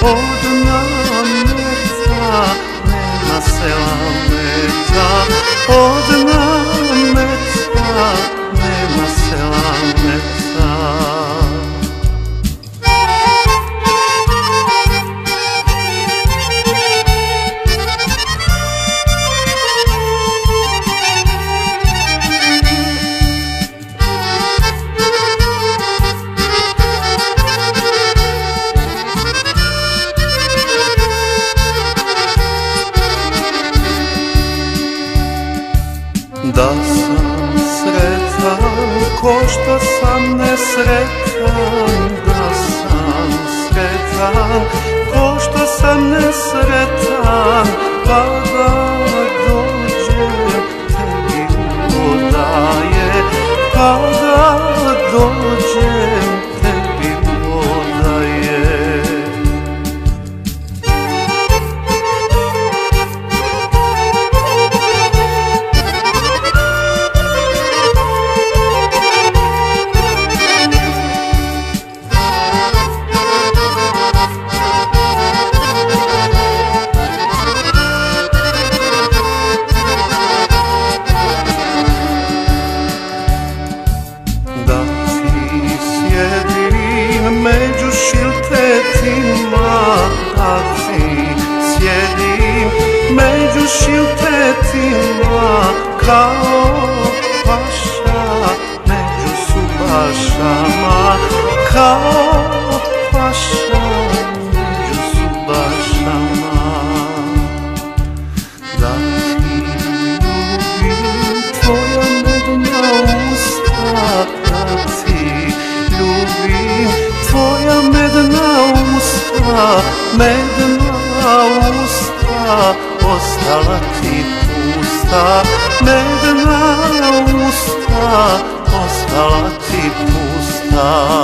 od nameta, nema sela meta, od nameta, nema sela meta. Da sam sretan ko što sam nesretan, da sam sretan ko što sam nesretan, pa da dođem tebi odaje, pa da dođem tebi odaje. Među šiltetima, da ti sjedim među šiltetima, kao paša među subašama, kao paša među subašama. Da ti ljubim tvoja medna usta, da ti ljubim tvoja medna usta, medna usta, ostala ti pusta, medna usta, ostala ti pusta.